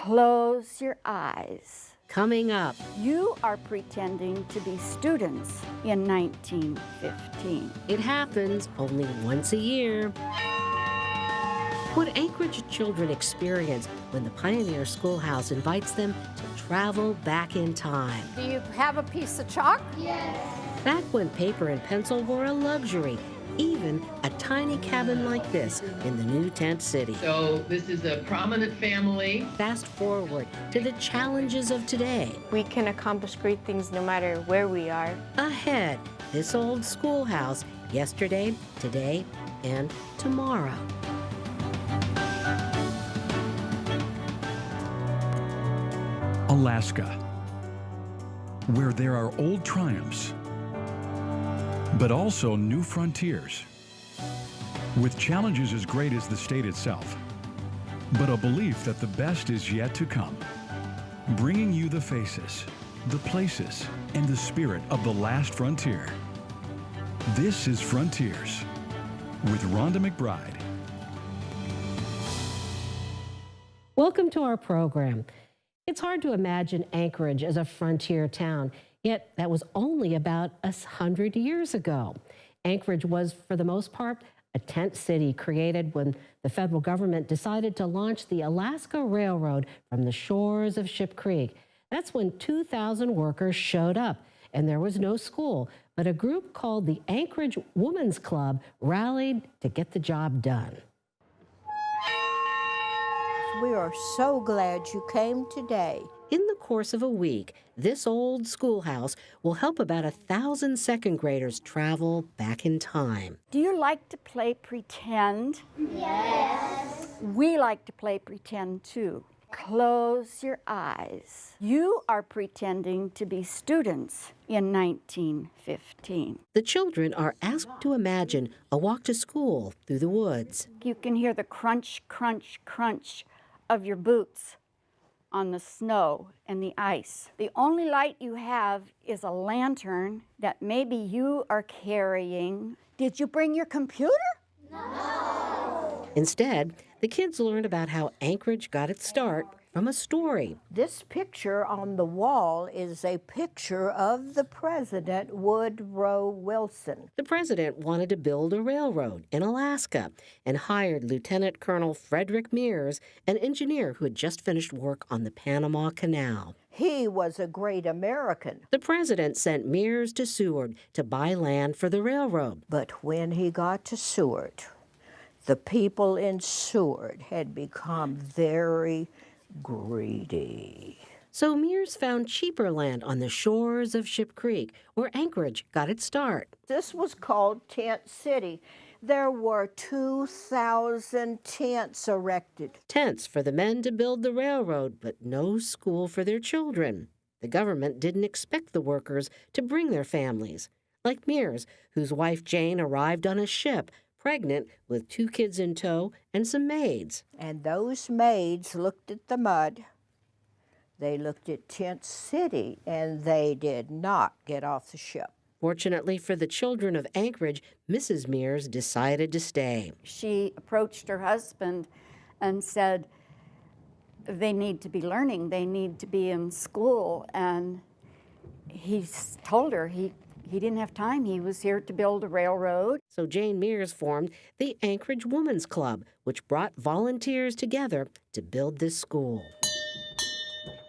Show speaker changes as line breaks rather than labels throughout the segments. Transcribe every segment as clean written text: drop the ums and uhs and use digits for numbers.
Close your eyes.
Coming up,
You are pretending to be students in 1915.
it happens only once a year. What Anchorage children experience when the Pioneer Schoolhouse invites them to travel back in time.
Do you have a piece of chalk?
Back when paper and pencil were a luxury, even a tiny cabin like this in the new tent city.
So this is a prominent family.
Fast forward to the challenges of today.
We can accomplish great things no matter where we are.
Ahead, this old schoolhouse, yesterday, today, and tomorrow.
Alaska, where there are old triumphs, but also new frontiers, with challenges as great as the state itself, but a belief that the best is yet to come, bringing you the faces, the places, and the spirit of the last frontier. This is Frontiers with Rhonda McBride.
Welcome to our program. It's hard to imagine Anchorage as a frontier town, yet that was only about 100 years ago. Anchorage was, for the most part, a tent city created when the federal government decided to launch the Alaska Railroad from the shores of Ship Creek. That's when 2,000 workers showed up, and there was no school, but a group called the Anchorage Women's Club rallied to get the job done.
We are so glad you came today.
In the course of a week, this old schoolhouse will help about 1,000 second graders travel back in time.
Do you like to play pretend? Yes. We like to play pretend too. Close your eyes. You are pretending to be students in 1915.
The children are asked to imagine a walk to school through the woods.
You can hear the crunch, crunch, crunch of your boots on the snow and the ice. The only light you have is a lantern that maybe you are carrying. Did you bring your computer?
Instead, the kids learn about how Anchorage got its start from a story.
This picture on the wall is a picture of the president, Woodrow Wilson.
The president wanted to build a railroad in Alaska and hired Lieutenant Colonel Frederick Mears, an engineer who had just finished work on the Panama Canal.
He was a great American.
The president sent Mears to Seward to buy land for the railroad.
But when he got to Seward, the people in Seward had become very greedy.
So Mears found cheaper land on the shores of Ship Creek, where Anchorage got its start.
This was called Tent City. There were 2,000 tents erected.
Tents for the men to build the railroad, but no school for their children. The government didn't expect the workers to bring their families, like Mears, whose wife Jayne arrived on a ship, pregnant with 2 kids in tow and some maids.
And those maids looked at the mud. They looked at Tent City, and they did not get off the ship.
Fortunately for the children of Anchorage, Mrs. Mears decided to stay.
She approached her husband and said, they need to be learning, they need to be in school. And he told her he didn't have time. He was here to build a railroad.
So Jayne Mears formed the Anchorage Women's Club, which brought volunteers together to build this school.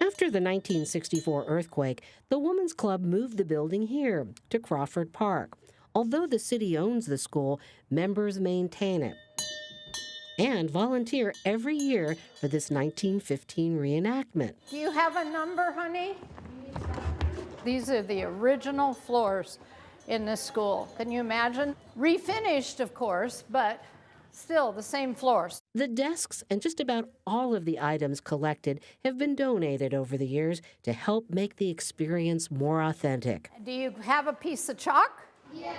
After the 1964 earthquake, the Women's Club moved the building here to Crawford Park. Although the city owns the school, members maintain it and volunteer every year for this 1915 reenactment.
Do you have a number, honey? These are the original floors in this school. Can you imagine? Refinished, of course, but still the same floors.
The desks and just about all of the items collected have been donated over the years to help make the experience more authentic.
Do you have a piece of chalk? Yes.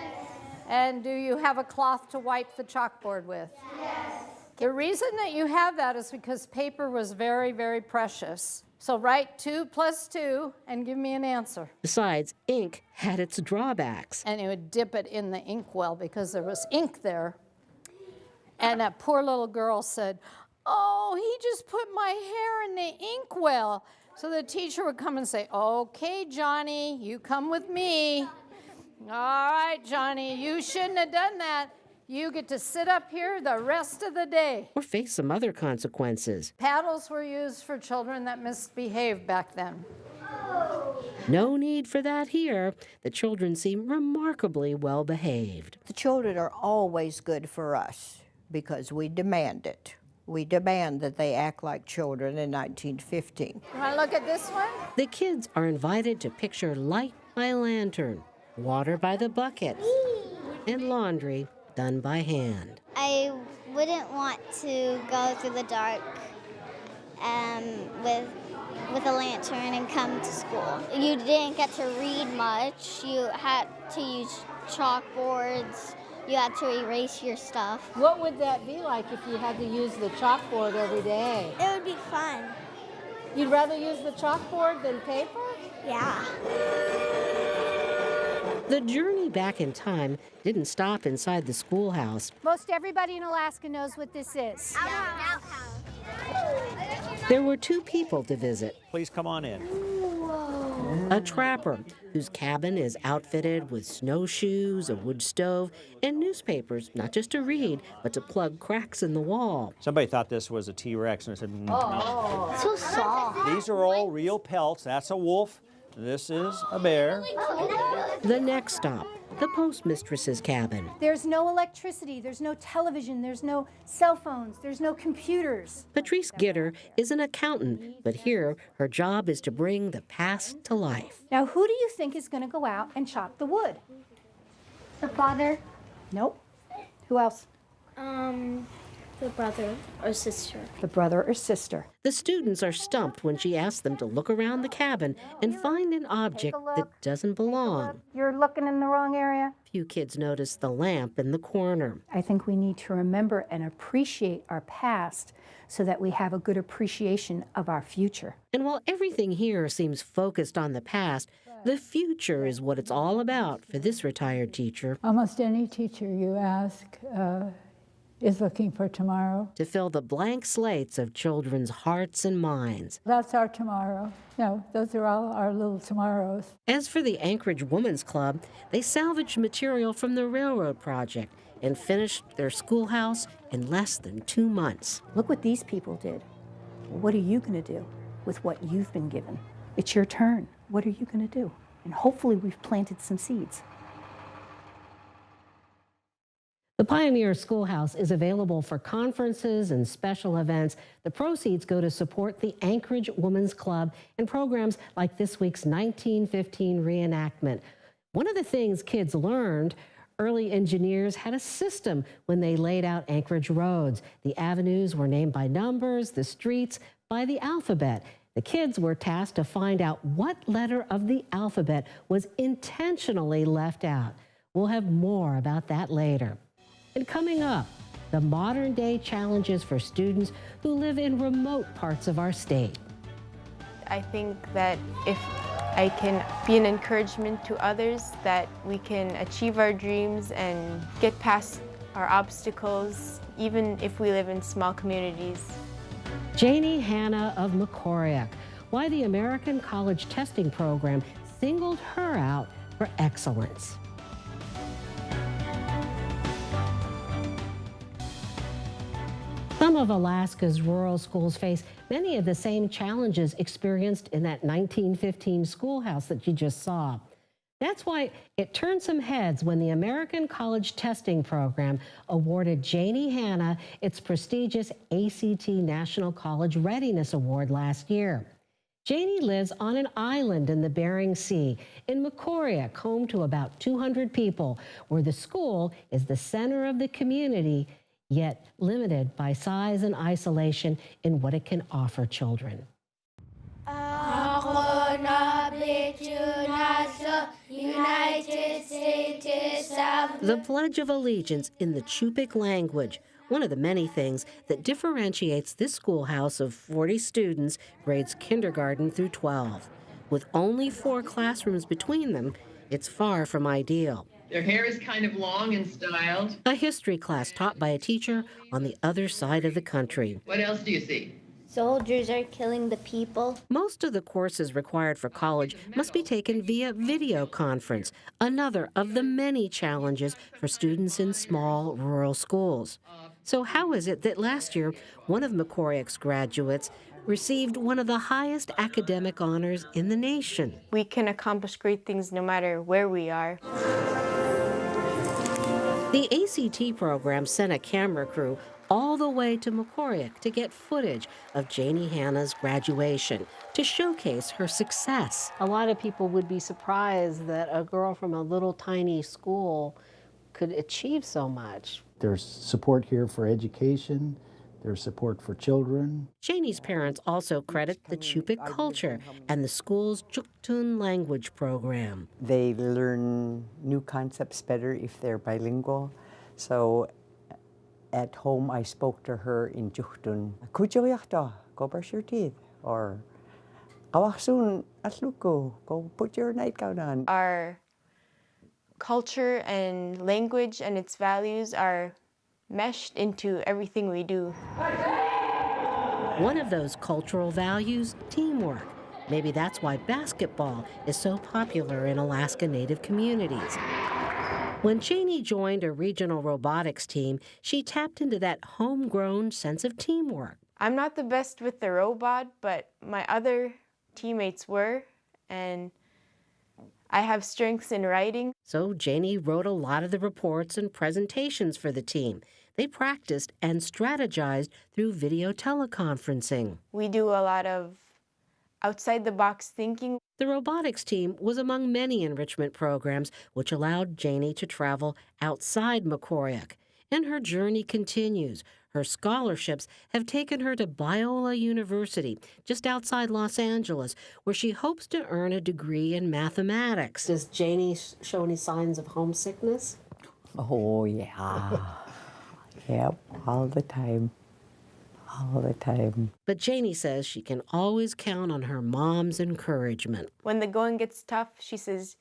And do you have a cloth to wipe the chalkboard with? Yes. The reason that you have that is because paper was very, very precious. So write 2 + 2 and give me an answer.
Besides, ink had its drawbacks.
And you would dip it in the inkwell because there was ink there. And that poor little girl said, "Oh, he just put my hair in the inkwell. So the teacher would come and say, okay, Johnny, you come with me. All right, Johnny, you shouldn't have done that. You get to sit up here the rest of the day.
Or face some other consequences.
Paddles were used for children that misbehaved back then.
No need for that here. The children seem remarkably well behaved.
The children are always good for us because we demand it. We demand that they act like children in 1915.
You want to look at this one?
The kids are invited to picture light by lantern, water by the bucket, and laundry done by hand.
I wouldn't want to go through the dark with a lantern and come to school. You didn't get to read much. You had to use chalkboards. You had to erase your stuff.
What would that be like if you had to use the chalkboard every day?
It would be fun.
You'd rather use the chalkboard than paper?
Yeah.
The journey back in time didn't stop inside the schoolhouse.
Most everybody in Alaska knows what this is.
There were two people to visit.
Please come on in.
A trapper whose cabin is outfitted with snowshoes, a wood stove, and newspapers, not just to read, but to plug cracks in the wall.
Somebody thought this was a T-Rex, and I said, no.
So soft.
These are all real pelts. That's a wolf. This is a bear.
The next stop, the postmistress's cabin.
There's no electricity, there's no television, there's no cell phones, there's no computers.
Patrice Gitter is an accountant, but here her job is to bring the past to life.
Now, who do you think is going to go out and chop the wood?
The father,
Nope. Who else?
the brother or sister.
The brother or sister.
The students are stumped when she asks them to look around the cabin and find an object that doesn't belong.
You're looking in the wrong area.
Few kids notice the lamp in the corner.
I think we need to remember and appreciate our past so that we have a good appreciation of our future.
And while everything here seems focused on the past, the future is what it's all about for this retired teacher.
Almost any teacher you ask is looking for tomorrow.
To fill the blank slates of children's hearts and minds.
That's our tomorrow. No, those are all our little tomorrows.
As for the Anchorage Women's Club, they salvaged material from the railroad project and finished their schoolhouse in less than 2 months.
Look what these people did. What are you going to do with what you've been given? It's your turn. What are you going to do? And hopefully we've planted some seeds.
The Pioneer Schoolhouse is available for conferences and special events. The proceeds go to support the Anchorage Women's Club and programs like this week's 1915 reenactment. One of the things kids learned, early engineers had a system when they laid out Anchorage roads. The avenues were named by numbers, the streets by the alphabet. The kids were tasked to find out what letter of the alphabet was intentionally left out. We'll have more about that later. And coming up, the modern-day challenges for students who live in remote parts of our state.
I think that if I can be an encouragement to others, that we can achieve our dreams and get past our obstacles, even if we live in small communities.
Jayne Hanna of Mekoryuk, why the American College Testing Program singled her out for excellence. Some of Alaska's rural schools face many of the same challenges experienced in that 1915 schoolhouse that you just saw. That's why it turned some heads when the American College Testing Program awarded Jayne Hanna its prestigious ACT National College Readiness Award last year. Jayne lives on an island in the Bering Sea in Mekoryuk, home to about 200 people, where the school is the center of the community, yet limited by size and isolation in what it can offer children. The Pledge of Allegiance in the Chupik language, one of the many things that differentiates this schoolhouse of 40 students, grades kindergarten through 12. With only 4 classrooms between them, it's far from ideal.
Their hair is kind of long and styled.
A history class taught by a teacher on the other side of the country.
What else do you see?
soldiers are killing the people.
Most of the courses required for college must be taken via video conference, another of the many challenges for students in small rural schools. So how is it that last year, one of Mekoryuk's graduates received one of the highest academic honors in the nation?
We can accomplish great things no matter where we are.
The ACT program sent a camera crew all the way to Mekoryuk to get footage of Jayne Hanna's graduation to showcase her success. A lot of people would be surprised that a girl from a little tiny school could achieve so much.
There's support here for education. There's support for children.
Jayne's parents also credit the Chupik culture and the school's Juktun language program.
They learn new concepts better if they're bilingual. So at home, I spoke to her in Juktun. Kujoyakta, go brush your teeth. Or kawaksun atluko, go put your nightgown on.
Our culture and language and its values are meshed into everything we do.
One of those cultural values, teamwork. Maybe that's why basketball is so popular in Alaska Native communities. When Jayne joined a regional robotics team, she tapped into that homegrown sense of teamwork.
I'm not the best with the robot, but my other teammates were, and I have strengths in writing.
So Jayne wrote a lot of the reports and presentations for the team. They practiced and strategized through video teleconferencing.
We do a lot of outside-the-box thinking.
The robotics team was among many enrichment programs which allowed Jayne to travel outside Mekoryuk. And her journey continues. Her scholarships have taken her to Biola University, just outside Los Angeles, where she hopes to earn a degree in mathematics. Does Jayne show any signs of homesickness?
Oh, yeah. Yep, all the time. All the time.
But Jayne says she can always count on her mom's encouragement.
When the going gets tough, she says,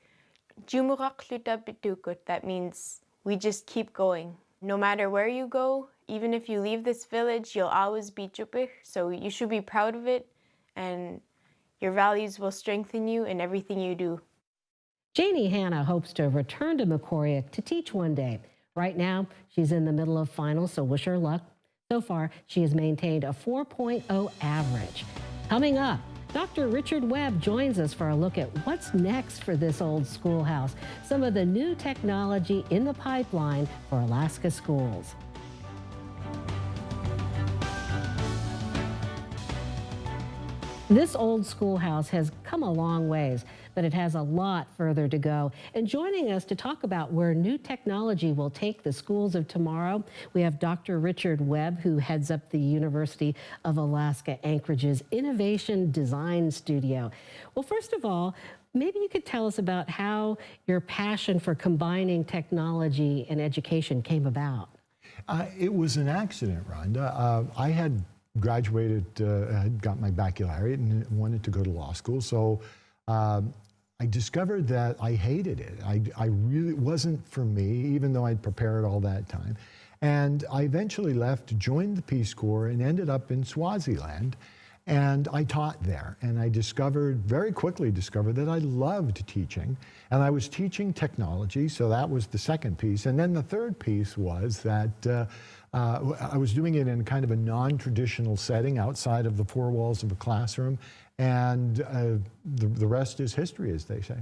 "Jumurak luta bitukut." That means we just keep going. No matter where you go, even if you leave this village, you'll always be Chupik, so you should be proud of it, and your values will strengthen you in everything you do.
Jayne Hanna hopes to return to Mekoryuk to teach one day. Right now, she's in the middle of finals, so wish her luck. So far, she has maintained a 4.0 average. Coming up, Dr. Richard Webb joins us for a look at what's next for this old schoolhouse, some of the new technology in the pipeline for Alaska schools. This old schoolhouse has come a long ways, but it has a lot further to go. And joining us to talk about where new technology will take the schools of tomorrow, we have Dr. Richard Webb, who heads up the University of Alaska Anchorage's Innovation Design Studio. Well, first of all, maybe you could tell us about how your passion for combining technology and education came about.
It was an accident, Rhonda. I had graduated, had got my baccalaureate and wanted to go to law school. So I discovered that I hated it. I really wasn't for me, even though I'd prepared all that time. And I eventually left, joined the Peace Corps, and ended up in Swaziland. And I taught there. And I very quickly discovered that I loved teaching. And I was teaching technology, so that was the second piece. And then the third piece was that I was doing it in kind of a non-traditional setting outside of the four walls of a classroom. And the rest is history, as they say.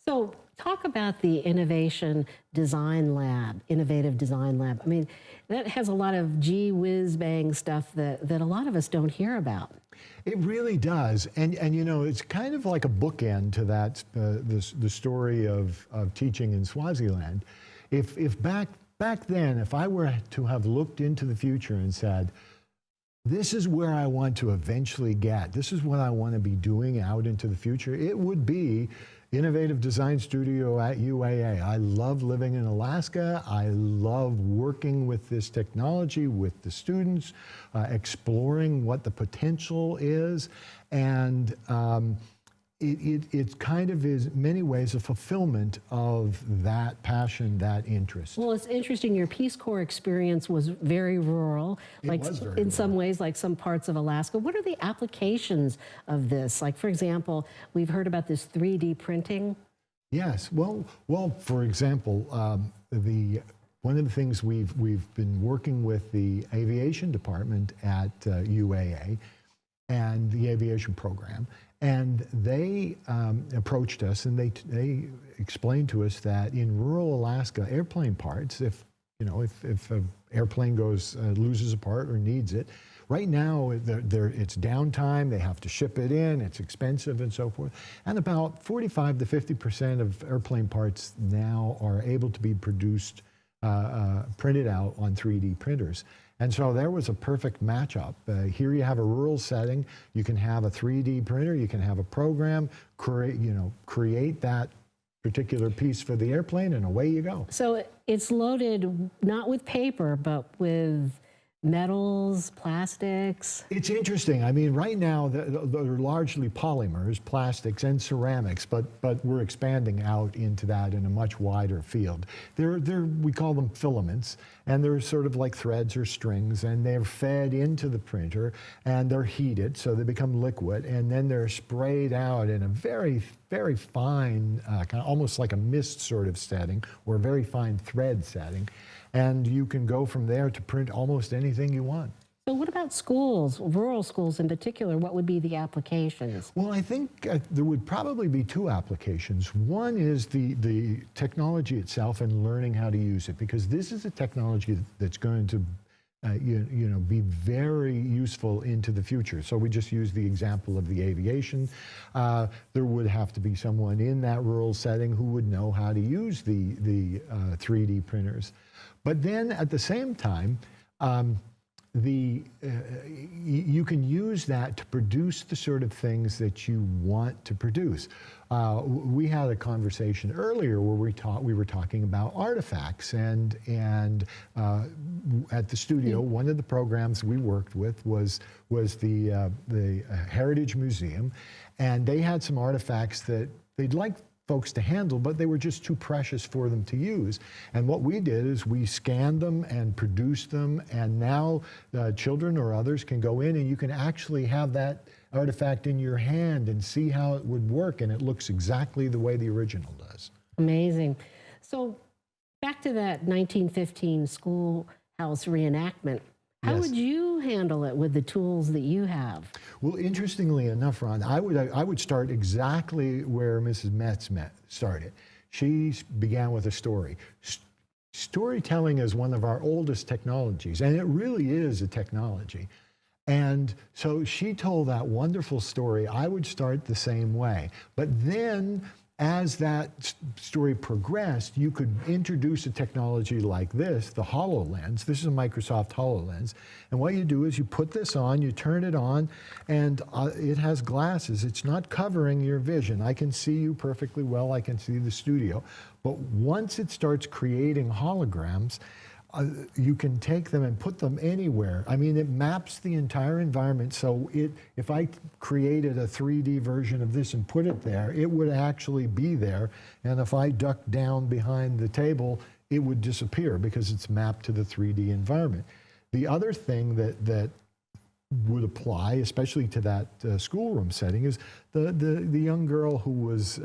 So talk about the Innovation Design Lab, Innovative Design Lab. I mean, that has a lot of gee whiz bang stuff that a lot of us don't hear about.
It really does. And you know, it's kind of like a bookend to that, the story of teaching in Swaziland. If back then, if I were to have looked into the future and said, this is where I want to eventually get, this is what I want to be doing out into the future, it would be Innovative Design Studio at UAA. I love living in Alaska. I love working with this technology, with the students, exploring what the potential is. And it kind of is, in many ways, a fulfillment of that passion, that interest.
Well, it's interesting. Your Peace Corps experience was very rural,
It was very
in some ways, like some parts of Alaska. What are the applications of this? Like, for example, we've heard about this 3D printing.
Yes. Well. For example, one of the things we've been working with the aviation department at UAA and the aviation program, and they approached us and they explained to us that in rural Alaska, airplane parts, if an airplane loses a part or needs it, right now it's downtime, they have to ship it in, it's expensive and so forth, and about 45 to 50% of airplane parts now are able to be produced, printed out on 3D printers. And so there was a perfect matchup. Here you have a rural setting, you can have a 3D printer, you can have a program, create that particular piece for the airplane, and away you go.
So it's loaded not with paper, but with metals, plastics.
It's interesting. I mean, right now they're largely polymers, plastics, and ceramics, but we're expanding out into that in a much wider field. We call them filaments, and they're sort of like threads or strings, and they're fed into the printer, and they're heated, so they become liquid, and then they're sprayed out in a very, very fine, kind of almost like a mist sort of setting, or a very fine thread setting. And you can go from there to print almost anything you want.
So what about schools, rural schools in particular? What would be the applications?
Well, I think there would probably be two applications. One is the technology itself and learning how to use it, because this is a technology that's going to be very useful into the future. So we just used the example of the aviation. There would have to be someone in that rural setting who would know how to use the 3D printers. But then at the same time, you can use that to produce the sort of things that you want to produce. We had a conversation earlier where we were talking about artifacts, and at the studio, one of the programs we worked with was the Heritage Museum, and they had some artifacts that they'd like folks to handle, but they were just too precious for them to use. And what we did is we scanned them and produced them, and now children or others can go in and you can actually have that artifact in your hand and see how it would work, and it looks exactly the way the original does.
Amazing. So back to that 1915 Schoolhouse reenactment. How
Yes.
would you handle it with the tools that you have?
Well, interestingly enough, Ron, I would start exactly where Mrs. Metz started. She began with a story. Storytelling is one of our oldest technologies, and it really is a technology. And so she told that wonderful story. I would start the same way. But then, as that story progressed, you could introduce a technology like this, the Hololens. This is a Microsoft Hololens. And what you do is you put this on, you turn it on, and it has glasses. It's not covering your vision. I can see you perfectly well. I can see the studio. But once it starts creating holograms, you can take them and put them anywhere. I mean, it maps the entire environment. So if I created a 3D version of this and put it there, it would actually be there. And if I ducked down behind the table, it would disappear because it's mapped to the 3D environment. The other thing that would apply, especially to that schoolroom setting, is the young girl who was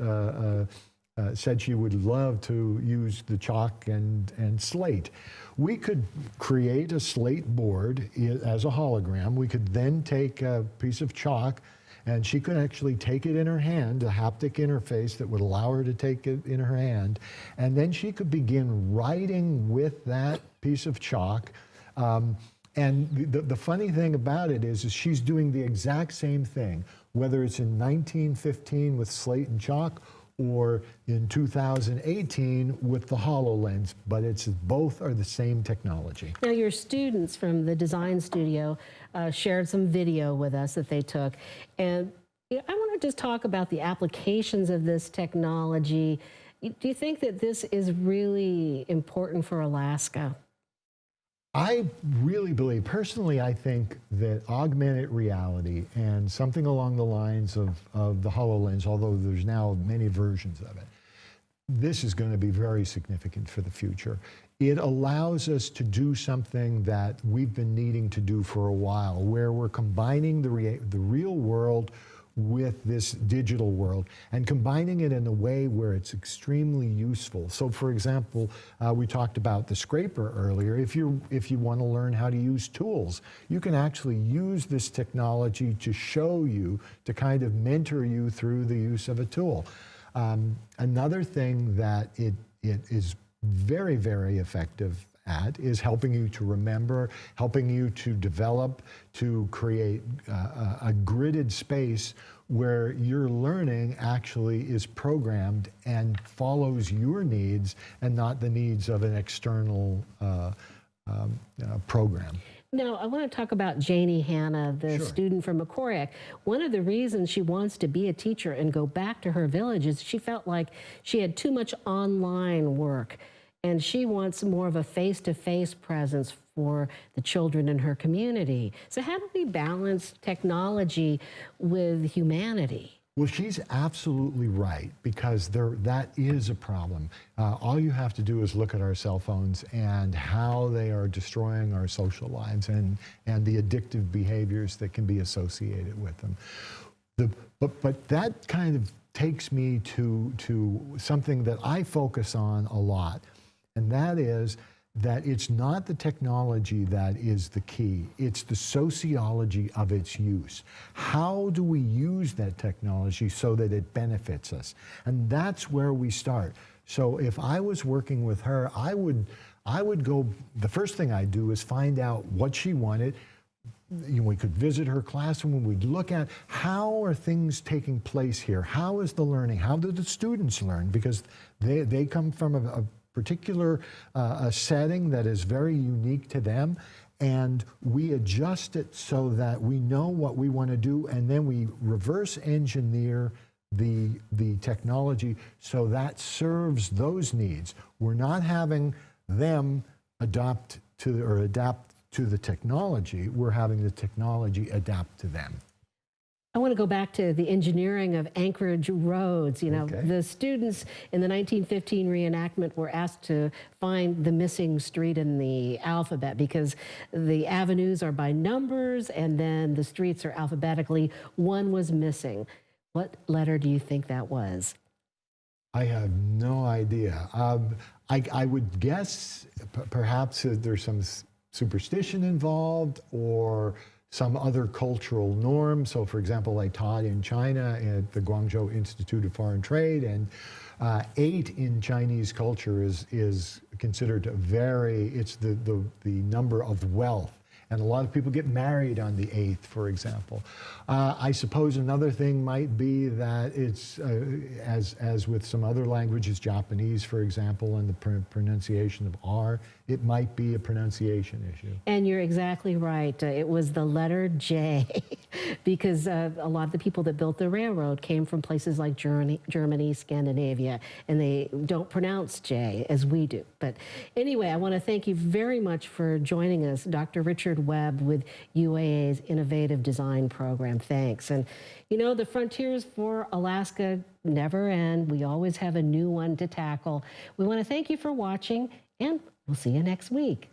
said she would love to use the chalk and slate. We could create a slate board as a hologram. We could then take a piece of chalk, and she could actually take it in her hand, a haptic interface that would allow her to take it in her hand, and then she could begin writing with that piece of chalk. And the funny thing about it is she's doing the exact same thing, whether it's in 1915 with slate and chalk or in 2018 with the HoloLens, but both are the same technology.
Now, your students from the design studio shared some video with us that they took, and I want to just talk about the applications of this technology. Do you think that this is really important for Alaska?
I really believe, personally, I think that augmented reality and something along the lines of the HoloLens, although there's now many versions of it, this is going to be very significant for the future. It allows us to do something that we've been needing to do for a while, where we're combining the real world with this digital world and combining it in a way where it's extremely useful. So for example, we talked about the scraper earlier. If you want to learn how to use tools, you can actually use this technology to show you, to kind of mentor you through the use of a tool. Another thing that it is very, very effective at is helping you to remember, helping you to develop, to create a gridded space where your learning actually is programmed and follows your needs and not the needs of an external program.
Now, I want to talk about Jayne Hanna, the student from Mekoryuk. One of the reasons she wants to be a teacher and go back to her village is she felt like she had too much online work, and she wants more of a face-to-face presence for the children in her community. So how do we balance technology with humanity?
Well, she's absolutely right, because that is a problem. All you have to do is look at our cell phones and how they are destroying our social lives and the addictive behaviors that can be associated with them. But that kind of takes me to something that I focus on a lot, and that is that it's not the technology that is the key, it's the sociology of its use. How do we use that technology so that it benefits us? And that's where we start. So if I was working with her, I would go, the first thing I'd do is find out what she wanted. We could visit her classroom, we'd look at how are things taking place here? How is the learning? How do the students learn? Because they come from a particular setting that is very unique to them, and we adjust it so that we know what we want to do, and then we reverse engineer the technology so that serves those needs. We're not having them adapt to the technology, we're having the technology adapt to them.
I want to go back to the engineering of Anchorage roads. You know, the students in the 1915 reenactment were asked to find the missing street in the alphabet because the avenues are by numbers and then the streets are alphabetically. One was missing. What letter do you think that was?
I have no idea. I would guess perhaps there's some superstition involved or some other cultural norm. So for example, I taught in China at the Guangzhou Institute of Foreign Trade, and 8 in Chinese culture is considered it's the number of wealth. And a lot of people get married on the 8th, for example. I suppose another thing might be that it's, as with some other languages, Japanese, for example, and the pronunciation of R, it might be a pronunciation issue.
And you're exactly right. It was the letter J, because a lot of the people that built the railroad came from places like Germany, Scandinavia, and they don't pronounce J as we do. But anyway, I want to thank you very much for joining us, Dr. Richard Webb with UAA's Innovative Design Program. Thanks. And you know, the frontiers for Alaska never end. We always have a new one to tackle. We want to thank you for watching, and we'll see you next week.